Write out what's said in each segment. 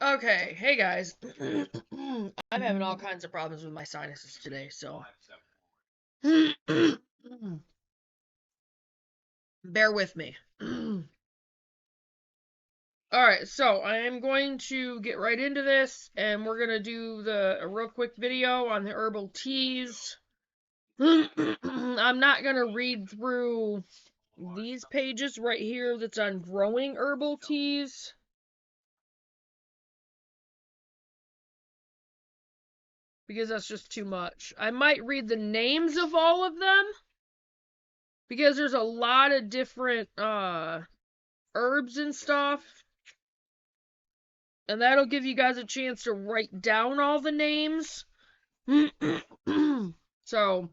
Okay, hey guys. I'm having all kinds of problems with my sinuses today, so bear with me. Alright, so I am going to get right into this, and we're gonna do a real quick video on the herbal teas. I'm not gonna read through these pages right here that's on growing herbal teas. Because that's just too much. I might read the names of all of them, because there's a lot of different herbs and stuff, and that'll give you guys a chance to write down all the names. So,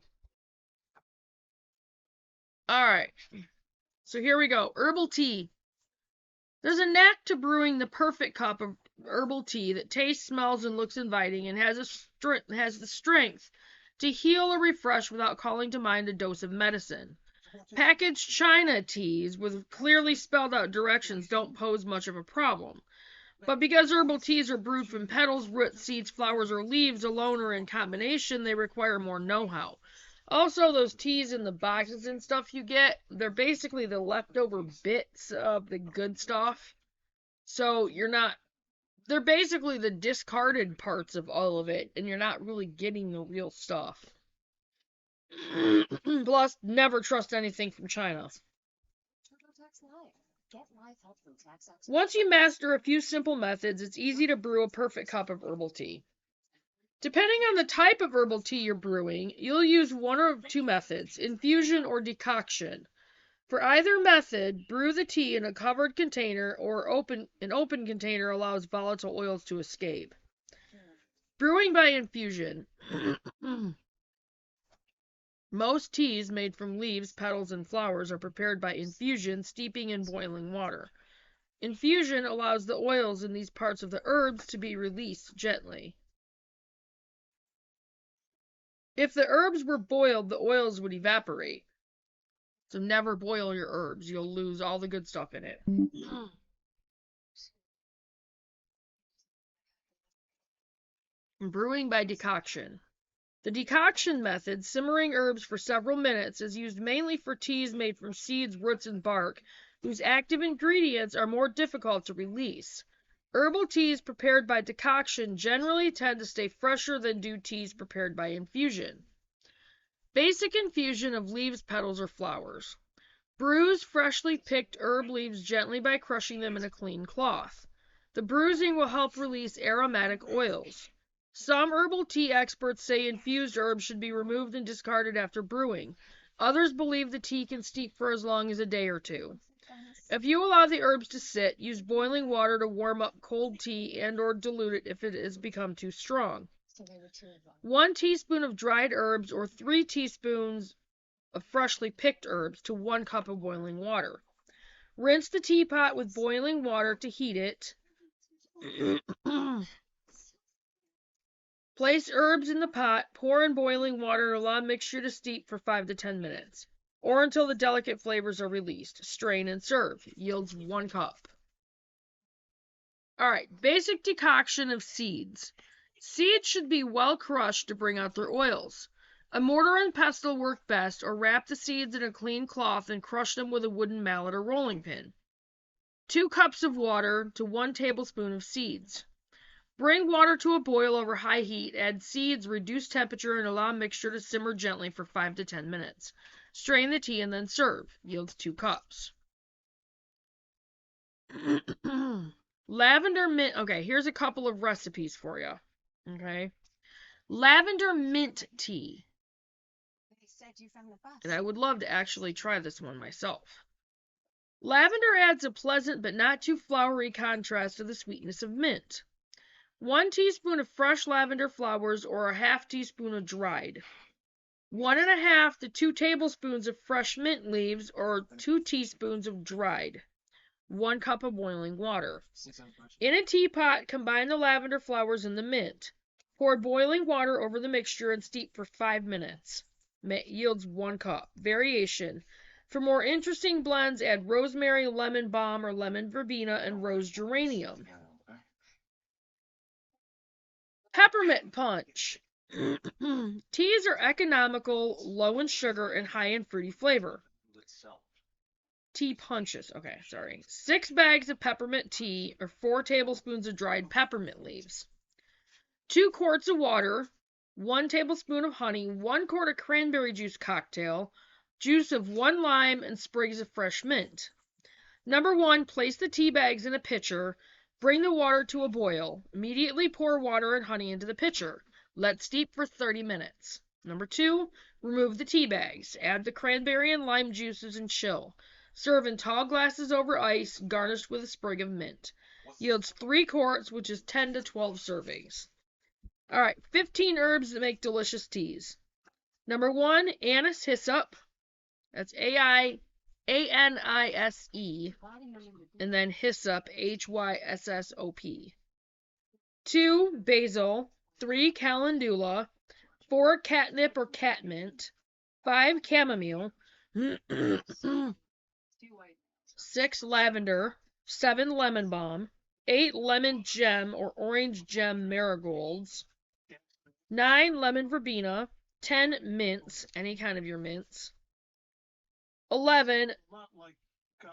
alright, so here we go. Herbal tea. There's a knack to brewing the perfect cup of herbal tea that tastes, smells, and looks inviting, and has the strength to heal or refresh without calling to mind a dose of medicine. Packaged China teas with clearly spelled out directions don't pose much of a problem. But because herbal teas are brewed from petals, roots, seeds, flowers, or leaves alone or in combination, they require more know-how. Also, those teas in the boxes and stuff you get, they're basically the leftover bits of the good stuff. So they're basically the discarded parts of all of it, and you're not really getting the real stuff. Plus, never trust anything from China. Once you master a few simple methods, it's easy to brew a perfect cup of herbal tea. Depending on the type of herbal tea you're brewing, you'll use one or two methods, infusion or decoction. For either method, brew the tea in a covered container, or an open container allows volatile oils to escape. Brewing by infusion. Most teas made from leaves, petals, and flowers are prepared by infusion, steeping in boiling water. Infusion allows the oils in these parts of the herbs to be released gently. If the herbs were boiled, the oils would evaporate. So never boil your herbs. You'll lose all the good stuff in it. Brewing by decoction. The decoction method, simmering herbs for several minutes, is used mainly for teas made from seeds, roots, and bark, whose active ingredients are more difficult to release. Herbal teas prepared by decoction generally tend to stay fresher than do teas prepared by infusion. Basic infusion of leaves, petals, or flowers. Bruise freshly picked herb leaves gently by crushing them in a clean cloth. The bruising will help release aromatic oils. Some herbal tea experts say infused herbs should be removed and discarded after brewing. Others believe the tea can steep for as long as a day or two. If you allow the herbs to sit, use boiling water to warm up cold tea and or dilute it if it has become too strong. 1 teaspoon of dried herbs or 3 teaspoons of freshly picked herbs to 1 cup of boiling water. Rinse the teapot with boiling water to heat it. Place herbs in the pot, pour in boiling water, and allow mixture to steep for 5 to 10 minutes, or until the delicate flavors are released. Strain and serve. Yields 1 cup. Alright, basic decoction of seeds. Seeds should be well crushed to bring out their oils. A mortar and pestle work best, or wrap the seeds in a clean cloth and crush them with a wooden mallet or rolling pin. 2 cups of water to 1 tablespoon of seeds. Bring water to a boil over high heat, add seeds, reduce temperature, and allow mixture to simmer gently for 5 to 10 minutes. Strain the tea and then serve. Yields 2 cups. Lavender mint. Okay, here's a couple of recipes for you. Okay. Lavender mint tea. And I would love to actually try this one myself. Lavender adds a pleasant but not too flowery contrast to the sweetness of mint. 1 teaspoon of fresh lavender flowers or a half teaspoon of dried. 1½ to 2 tablespoons of fresh mint leaves or 2 teaspoons of dried. 1 cup of boiling water. In a teapot, combine the lavender flowers and the mint. Pour boiling water over the mixture and steep for 5 minutes. Yields 1 cup. Variation. For more interesting blends, add rosemary, lemon balm, or lemon verbena, and rose geranium. Peppermint punch. Teas are economical, low in sugar, and high in fruity flavor. Tea punches. Okay, sorry. 6 bags of peppermint tea or 4 tablespoons of dried peppermint leaves. 2 quarts of water, 1 tablespoon of honey, 1 quart of cranberry juice cocktail, juice of 1 lime, and sprigs of fresh mint. Number 1, place the tea bags in a pitcher. Bring the water to a boil. Immediately pour water and honey into the pitcher. Let steep for 30 minutes. Number 2, remove the tea bags. Add the cranberry and lime juices and chill. Serve in tall glasses over ice, garnished with a sprig of mint. Yields 3 quarts, which is 10 to 12 servings. All right, 15 herbs that make delicious teas. Number 1, anise hyssop. That's ANISE. And then hyssop, HYSSOP. 2, basil. 3, calendula. 4, catnip or catmint. 5, chamomile. 6, lavender. 7, lemon balm. 8, lemon gem or orange gem marigolds. 9, lemon verbena. 10, mints, any kind of your mints. 11,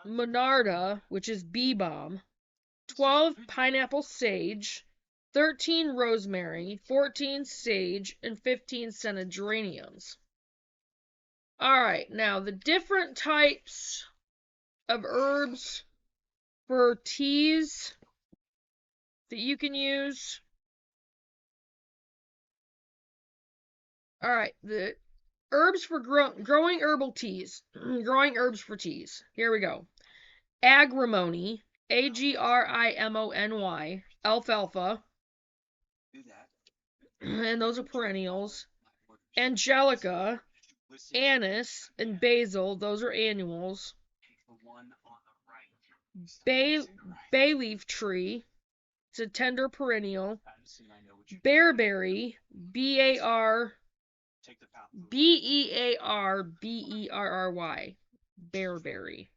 monarda, which is bee balm. 12, pineapple sage. 13, rosemary. 14, sage. And 15, scented geraniums. Alright, now the different types of herbs for teas that you can use. Alright, the herbs for growing herbal teas. Growing herbs for teas. Here we go. Agrimony, AGRIMONY, alfalfa, and those are perennials. Angelica, anise, and basil, those are annuals. Bay leaf tree, it's a tender perennial. Bearberry, BEARBERRY, bearberry.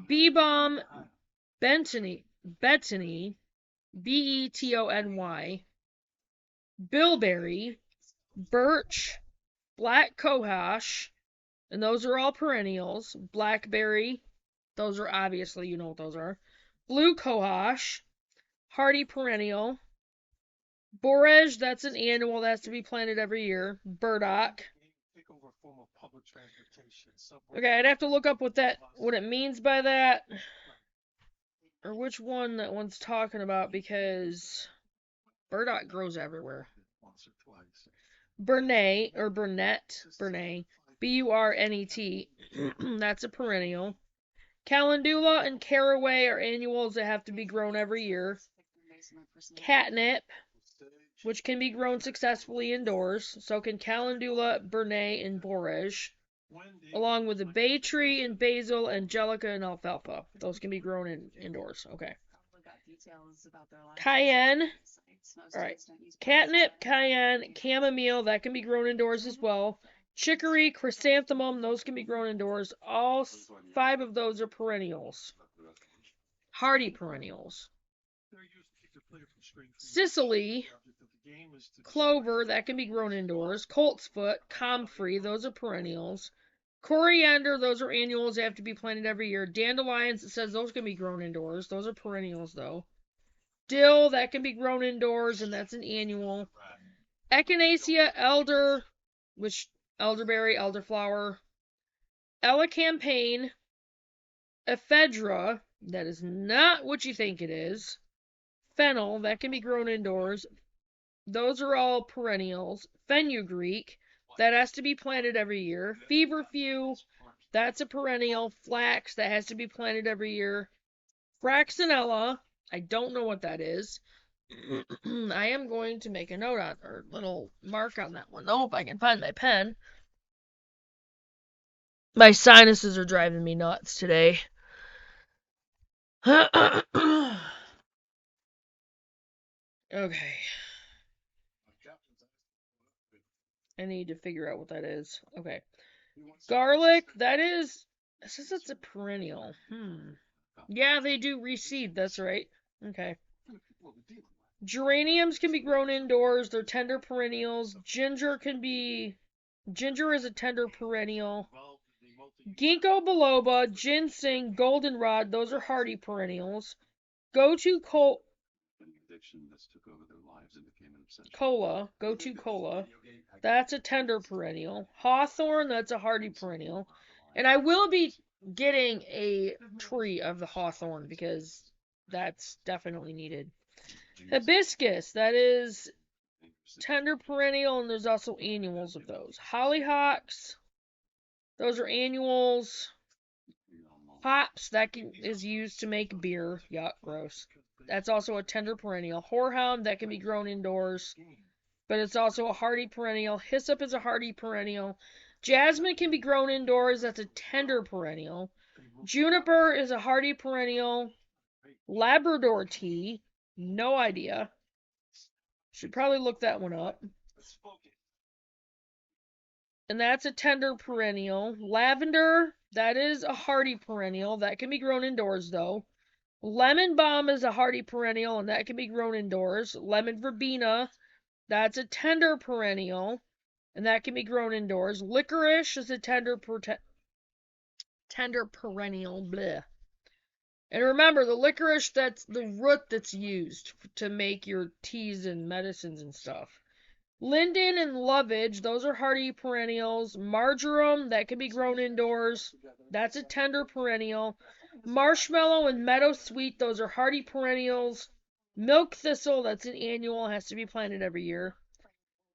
Bee balm, betony, BETONY. Bilberry, birch, black cohosh, and those are all perennials. Blackberry, those are obviously, you know what those are. Blue cohosh, hardy perennial. Borage, that's an annual, that has to be planted every year. Burdock. Okay, I'd have to look up what it means by that, or which one that one's talking about, because burdock grows everywhere. Burnet, or Burnet, BURNET, that's a perennial. Calendula and caraway are annuals that have to be grown every year. Catnip, which can be grown successfully indoors, so can calendula, burnet, and borage, along with the bay tree and basil, angelica, and alfalfa. Those can be grown indoors. Okay. Cayenne. Alright. Catnip, cayenne, chamomile, that can be grown indoors as well. Chicory, chrysanthemum, those can be grown indoors. All 5 of those are perennials. Hardy perennials. Cicely, clover, that can be grown indoors. Coltsfoot, comfrey, those are perennials. Coriander, those are annuals, they have to be planted every year. Dandelions, it says those can be grown indoors. Those are perennials, though. Dill, that can be grown indoors, and that's an annual. Echinacea, elder, which elderberry, elderflower. Elecampane, ephedra, that is not what you think it is. Fennel, that can be grown indoors. Those are all perennials. Fenugreek, that has to be planted every year. Feverfew, that's a perennial. Flax, that has to be planted every year. Fraxinella, I don't know what that is. I am going to make a note on, or little mark on that one, though, if I can find my pen. My sinuses are driving me nuts today. Okay. I need to figure out what that is. Okay. Garlic, it says it's a perennial. Yeah, they do reseed, that's right. Okay. Geraniums can be grown indoors. They're tender perennials. Ginger is a tender perennial. Ginkgo biloba, ginseng, goldenrod, those are hardy perennials. Gotu cola, that's a tender perennial. Hawthorn, that's a hardy perennial. And I will be getting a tree of the hawthorn because that's definitely needed. Hibiscus, that is tender perennial, and there's also annuals of those. Hollyhocks, those are annuals. Hops, is used to make beer. Yuck, gross. That's also a tender perennial. Horehound, that can be grown indoors, but it's also a hardy perennial. Hyssop is a hardy perennial. Jasmine can be grown indoors. That's a tender perennial. Juniper is a hardy perennial. Labrador tea, no idea. Should probably look that one up. And that's a tender perennial. Lavender, that is a hardy perennial. That can be grown indoors, though. Lemon balm is a hardy perennial, and that can be grown indoors. Lemon verbena, that's a tender perennial, and that can be grown indoors. Licorice is a tender perennial. Bleh. And remember, the licorice, that's the root that's used to make your teas and medicines and stuff. Linden and lovage, those are hardy perennials. Marjoram, that can be grown indoors. That's a tender perennial. Marshmallow and meadowsweet, those are hardy perennials. Milk thistle, that's an annual, has to be planted every year.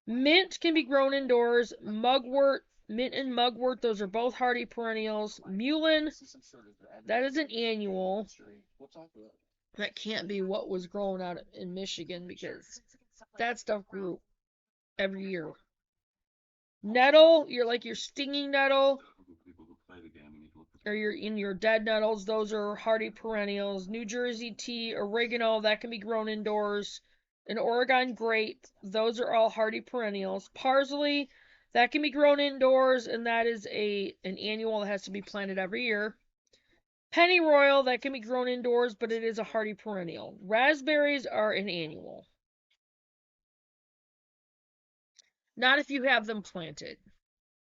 Mint can be grown indoors. Mint and mugwort, those are both hardy perennials. Mullein, that is an annual. That can't be what was grown out in Michigan because that stuff grew every year. Nettle, your stinging nettle, or your dead nettles, those are hardy perennials. New Jersey tea, oregano, that can be grown indoors. An Oregon grape, those are all hardy perennials. Parsley, that can be grown indoors, and that is an annual that has to be planted every year. Pennyroyal, that can be grown indoors, but it is a hardy perennial. Raspberries are an annual. Not if you have them planted.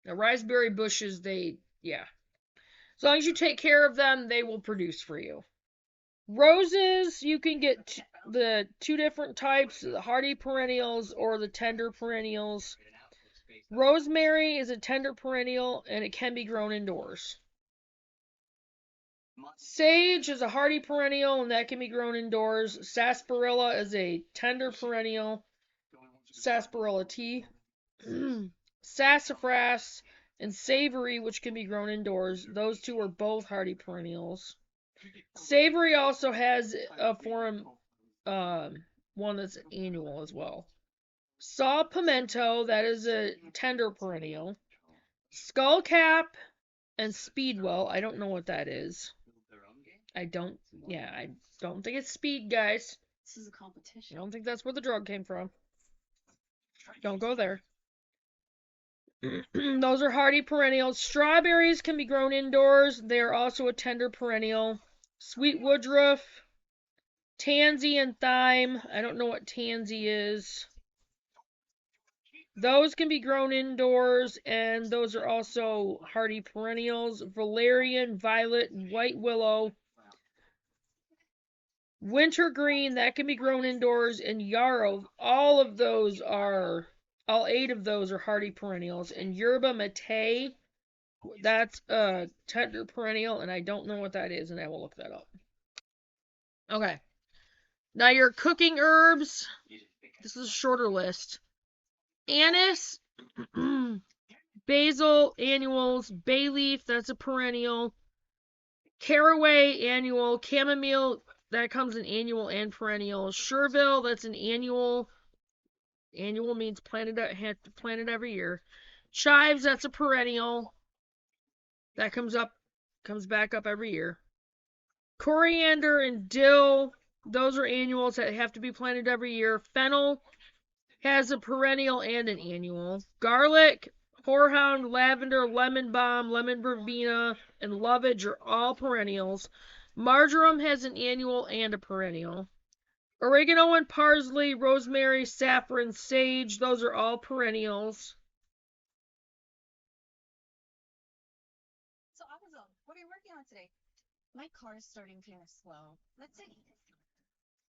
Now, raspberry bushes, as long as you take care of them, they will produce for you. Roses, you can get the two different types, the hardy perennials or the tender perennials. Rosemary is a tender perennial, and it can be grown indoors. Sage is a hardy perennial, and that can be grown indoors. Sarsaparilla is a tender perennial. Sarsaparilla tea. Sassafras and savory, which can be grown indoors. Those two are both hardy perennials. Savory also has a form, one that's annual as well. Saw pimento, that is a tender perennial. Skullcap and speedwell, I don't know what that is. I don't think it's speed, guys. This is a competition. I don't think that's where the drug came from. Don't go there. Those are hardy perennials. Strawberries can be grown indoors. They are also a tender perennial. Sweet woodruff, tansy and thyme. I don't know what tansy is. Those can be grown indoors, and those are also hardy perennials. Valerian, violet, and white willow. Wintergreen, that can be grown indoors, and yarrow. All 8 of those are hardy perennials. And yerba mate, that's a tender perennial, and I don't know what that is, and I will look that up. Okay. Now your cooking herbs. This is a shorter list. Anise, basil, annuals. Bay leaf, that's a perennial. Caraway, annual. Chamomile, that comes in annual and perennial. Chervil, that's an annual. Annual means planted every year. Chives, that's a perennial. That comes back up every year. Coriander and dill, those are annuals that have to be planted every year. Fennel has a perennial and an annual. Garlic, horehound, lavender, lemon balm, lemon verbena, and lovage are all perennials. Marjoram has an annual and a perennial. Oregano and parsley, rosemary, saffron, sage, those are all perennials. So, Abigail, what are you working on today? My car is starting kind of slow. Let's see.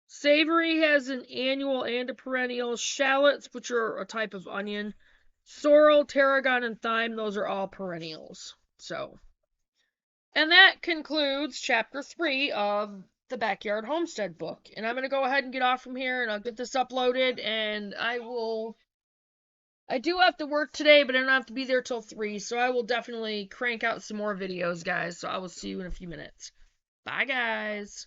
Savory has an annual and a perennial. Shallots, which are a type of onion. Sorrel, tarragon, and thyme, those are all perennials. So, and that concludes chapter 3 of the Backyard Homestead book. And I'm going to go ahead and get off from here and I'll get this uploaded and I do have to work today, but I don't have to be there till 3, so I will definitely crank out some more videos, guys. So I will see you in a few minutes. Bye, guys.